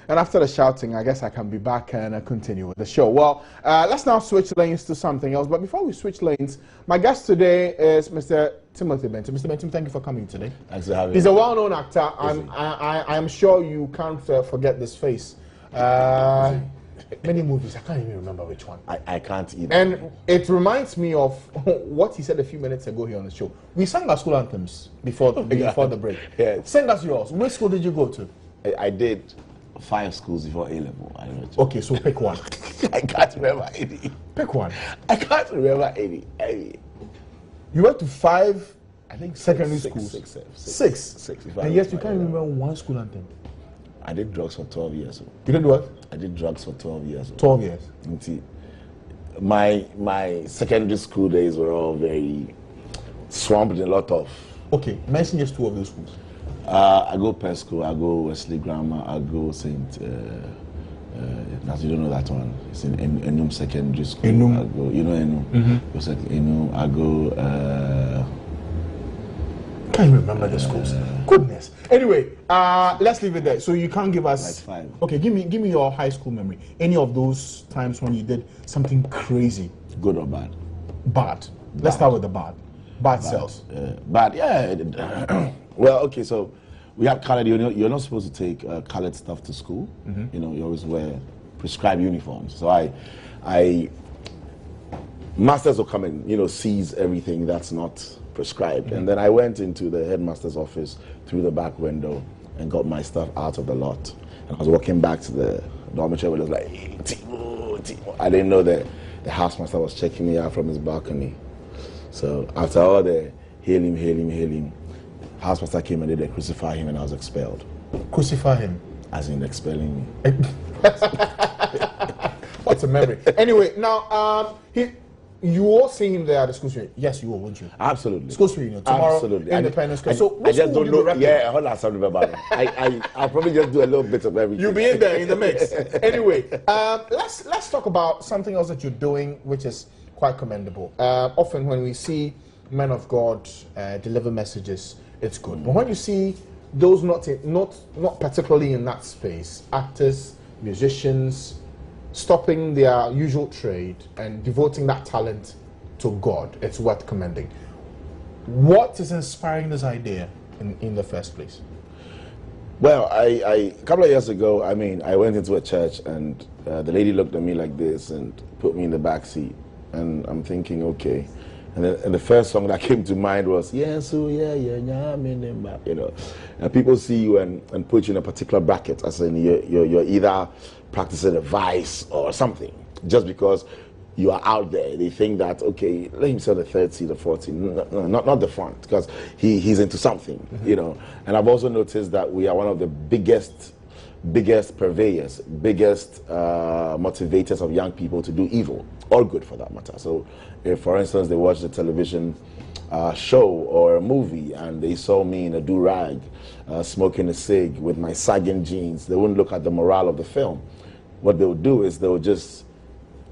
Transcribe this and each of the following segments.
And after the shouting, I guess I can be back and continue with the show. Well, let's now switch lanes to something else. But before we switch lanes, my guest today is Mr. Timothy Benton. Mr. Benton, thank you for coming today. Thanks for having me. He's a well-known actor. I'm sure you can't forget this face. Many movies, I can't even remember which one. I can't either. And it reminds me of what he said a few minutes ago here on the show. We sang our school anthems before the break. Yeah. Sing us yours. Which school did you go to? I did 5 schools before A-level. I don't know. Okay, so pick one. I can't remember any. Pick one. I can't remember any. You went to 5, I think secondary six, schools. Six. And yes, you can't remember one school anthem. I did drugs for 12 years. You did what? I did drugs for 12 years. 12 years. My secondary school days were all very swamped in a lot of. Okay, mention just 2 of those schools. I go Pest School, I go Wesley Grammar, I go St. You don't know that one. It's in Enum Secondary School. Enum. I go, you know Enum. Enum. I go. Can't even remember the schools. Goodness. Anyway, let's leave it there. So you can't give us. Like 5. Okay, give me your high school memory. Any of those times when you did something crazy. Good or bad? Bad. Let's start with the bad. Bad cells. Bad, yeah. Well, okay, so we have colored. You're not supposed to take colored stuff to school. You know, you always wear prescribed uniforms. So I masters will come and seize everything that's not prescribed. And then I went into the headmaster's office through the back window and got my stuff out of the lot. And I was walking back to the dormitory where it was like, hey, Timo. I didn't know that the housemaster was checking me out from his balcony. So after all the hail him, housemaster came and they crucify him and I was expelled. Crucify him? As in expelling me. What's a memory? Anyway, now, you will see him there at the school reunion. Yes, you will, won't you? School reunion tomorrow. Absolutely. Independence Day. So I just don't know. Yeah, hold on, something about it. I'll probably just do a little bit of everything. You'll be in there in the mix. Anyway, let's talk about something else that you're doing, which is quite commendable. Often when we see men of God deliver messages, it's good. But when you see those not particularly in that space, actors, musicians, stopping their usual trade and devoting that talent to God, it's worth commending. What is inspiring this idea in the first place? Well, a couple of years ago, I went into a church and the lady looked at me like this and put me in the back seat. And I'm thinking, okay. And the first song that came to mind was, and people see you and put you in a particular bracket, as in you're either practicing a vice or something, just because you are out there. They think that, okay, let him sell the third seat or fourth seat. No, not the front, because he's into something, And I've also noticed that we are one of the biggest purveyors, biggest motivators of young people to do evil, or good for that matter. So if, for instance, they watch the television show or a movie and they saw me in a do-rag, smoking a cig with my sagging jeans, they wouldn't look at the morale of the film. What they would do is they would just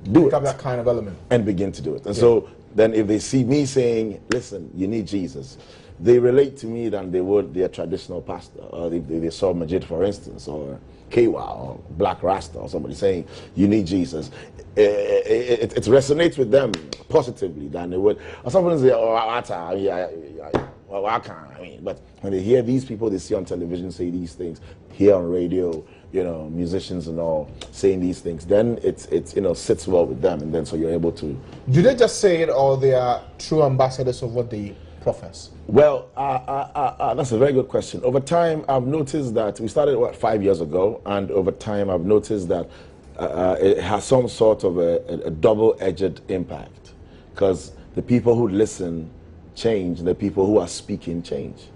do it. That kind of element. And begin to do it. And so then if they see me saying, listen, you need Jesus, they relate to me than they would their traditional pastor. Or if they saw Majid, for instance, or Kewa, or Black Rasta, or somebody saying, you need Jesus. It resonates with them positively than they would. Or somebody say, but when they hear these people they see on television say these things, hear on radio, musicians and all saying these things, then it sits well with them, and then so you're able to. Do they just say it, or they are true ambassadors of what they profess? Well, that's a very good question. Over time, I've noticed that we started 5 years ago, and over time, I've noticed that it has some sort of a double-edged impact, because the people who listen change, the people who are speaking change.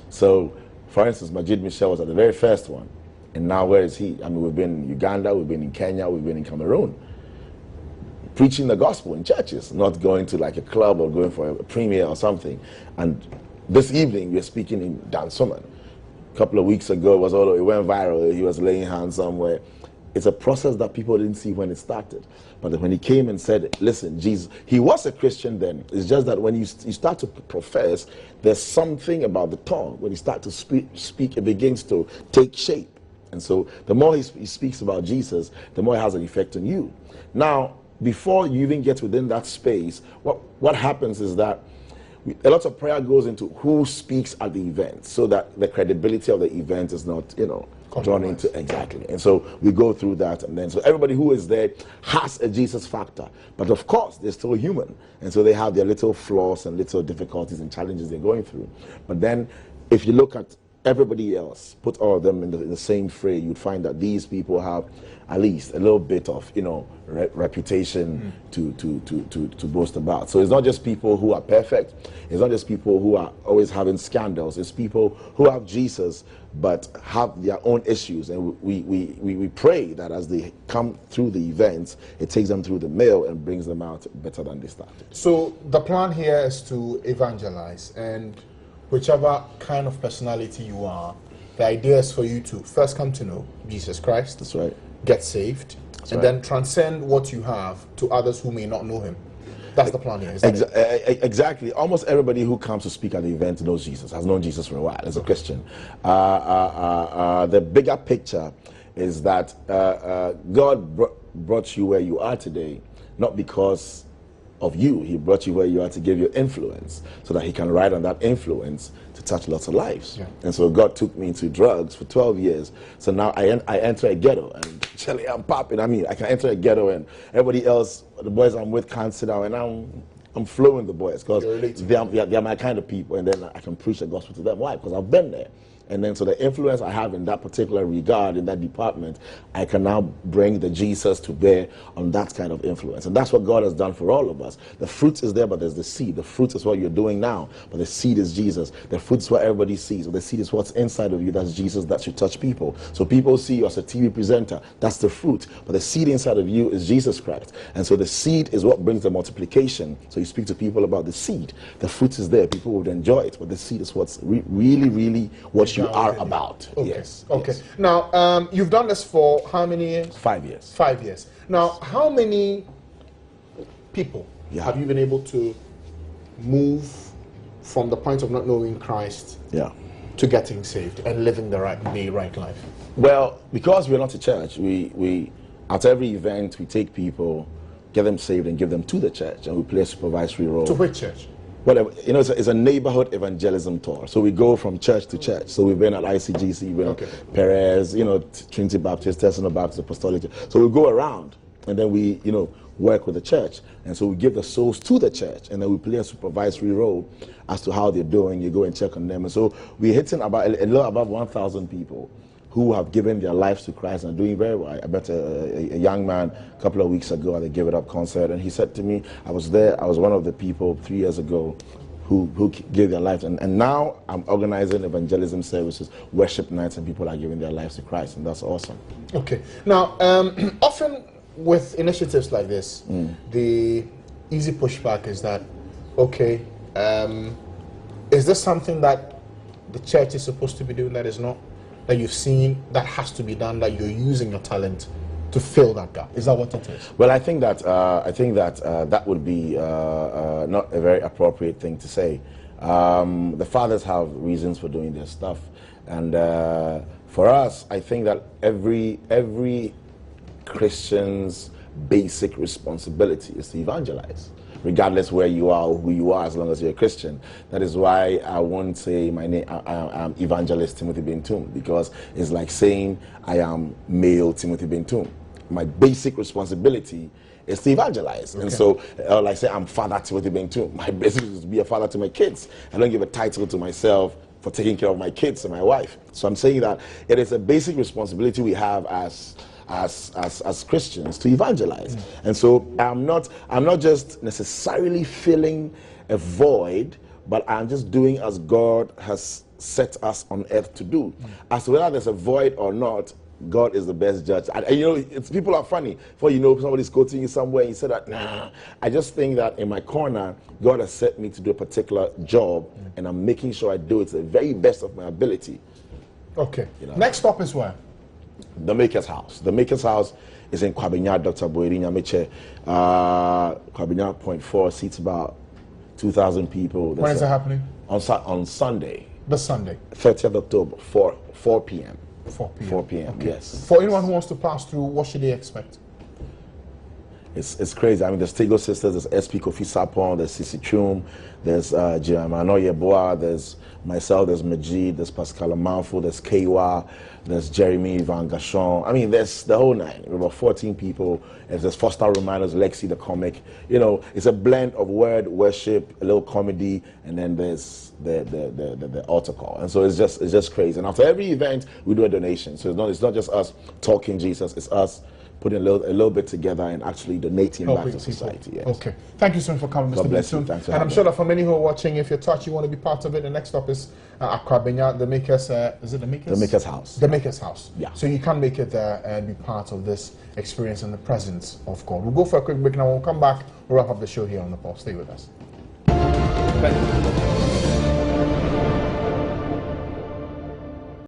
So, for instance, Majid Michel was at the very first one, and now where is he? We've been in Uganda, we've been in Kenya, we've been in Cameroon, preaching the gospel in churches, not going to like a club or going for a premiere or something. And this evening, we're speaking in Dansoman. A couple of weeks ago, it went viral. He was laying hands somewhere. It's a process that people didn't see when it started. But when he came and said, listen, Jesus, he was a Christian then. It's just that when you start to profess, there's something about the tongue. When you start to speak, it begins to take shape. And so the more he speaks about Jesus, the more it has an effect on you. Now, before you even get within that space, what happens is that a lot of prayer goes into who speaks at the event, so that the credibility of the event is not, drawn into, exactly. And so we go through that, and then so everybody who is there has a Jesus factor, but of course they're still human, and so they have their little flaws and little difficulties and challenges they're going through. But then if you look at everybody else, put all of them in the same fray, you'd find that these people have at least a little bit of reputation to boast about. So it's not just people who are perfect, it's not just people who are always having scandals, it's people who have Jesus but have their own issues, and we pray that as they come through the events, it takes them through the mill and brings them out better than they started. So the plan here is to evangelize, and whichever kind of personality you are, the idea is for you to first come to know Jesus Christ. That's right. Get saved, and then transcend what you have to others who may not know him. That's the plan here. Exactly. Almost everybody who comes to speak at the event knows Jesus, has known Jesus for a while as a Christian. The bigger picture is that God brought you where you are today, not because of you. He brought you where you are to give you influence, so that he can ride on that influence to touch lots of lives. Yeah. And so God took me into drugs for 12 years. So now I enter a ghetto, and Charlie, I'm popping. I mean, I can enter a ghetto, and everybody else, the boys I'm with, can't sit down, and I'm flowing the boys because they're my kind of people, and then I can preach the gospel to them. Why? Because I've been there. And then so the influence I have in that particular regard, in that department, I can now bring the Jesus to bear on that kind of influence. And that's what God has done for all of us. The fruit is there, but there's the seed. The fruit is what you're doing now, but the seed is Jesus. The fruit is what everybody sees. The seed is what's inside of you. That's Jesus that should touch people. So people see you as a TV presenter. That's the fruit. But the seed inside of you is Jesus Christ. And so the seed is what brings the multiplication. So you speak to people about the seed. The fruit is there. People would enjoy it. But the seed is what's really, really what you are about. Okay. Yes. Okay. Yes. Now, you've done this for how many years? 5 years. 5 years. Now, how many people have you been able to move from the point of not knowing Christ to getting saved and living the right life? Well, because we're not a church, we at every event we take people, get them saved, and give them to the church, and we play a supervisory role. To which church? Whatever, it's a neighborhood evangelism tour. So we go from church to church. So we've been at ICGC, we've been at Perez, Trinity Baptist, Tesla Baptist, Apostolic. So we go around, and then we, work with the church. And so we give the souls to the church, and then we play a supervisory role as to how they're doing. You go and check on them. And so we're hitting about a little above 1,000 people who have given their lives to Christ and doing very well. I met a young man a couple of weeks ago at the Give It Up concert, and he said to me, I was one of the people 3 years ago who gave their lives, and now I'm organizing evangelism services, worship nights, and people are giving their lives to Christ, and that's awesome. Okay. Now, often with initiatives like this, the easy pushback is that, is this something that the church is supposed to be doing that is not? That you've seen that has to be done, that you're using your talent to fill that gap? Is that what it is? Well, I think that that would be not a very appropriate thing to say. The fathers have reasons for doing their stuff, and for us, I think that every Christian's basic responsibility is to evangelize, regardless where you are or who you are, as long as you're a Christian. That is why I won't say my name, I'm Evangelist Timothy Bentum, because it's like saying I am male Timothy Bentum. My basic responsibility is to evangelize. And so, like say I'm Father Timothy Bentum. My basic is to be a father to my kids. I don't give a title to myself for taking care of my kids and my wife. So I'm saying that it is a basic responsibility we have as Christians to evangelize. And so I'm not just necessarily filling a void, but I'm just doing as God has set us on earth to do. As to whether there's a void or not, God is the best judge. And people are funny. Before somebody's quoting you somewhere, and you say that, nah. I just think that in my corner, God has set me to do a particular job, and I'm making sure I do it to the very best of my ability. Okay. Next stop is where? The Maker's House. The Maker's House is in Kwabinya, Dr. Boerinya Meche. Kwabinya Point 4 seats about 2,000 people. When is it happening? On Sunday. This Sunday? 30th October, 4 p.m. 4 p.m. 4 p.m. Okay. Yes. For anyone who wants to pass through, what should they expect? It's crazy. I mean, there's Tego Sisters, there's SP Kofi Sapon, there's Sisi Chum, there's Jeremiah Yeboah, there's myself, there's Majid, there's Pascal Amanfo, there's Keiwa, there's Jeremy Van Gachon. I mean, there's the whole nine. We're about 14 people. There's Foster Romanos, Lexi the comic. You know, it's a blend of word, worship, a little comedy, and then there's the altar call. And so it's just crazy. And after every event, we do a donation. So it's not just us talking Jesus, it's us putting a little bit together and actually donating back to society. Yes. Okay. Thank you so much for coming, Mr. Benson. Thanks for and I'm having sure that for many who are watching, if you're touched, you want to be part of it, the next stop is Accra Benya, the Makers, is it the Makers? The Makers House. The Makers House. Yeah. So you can make it there and be part of this experience and the presence of God. We'll go for a quick break now. We'll come back. We'll wrap up the show here on The Pulse. Stay with us. Thank you.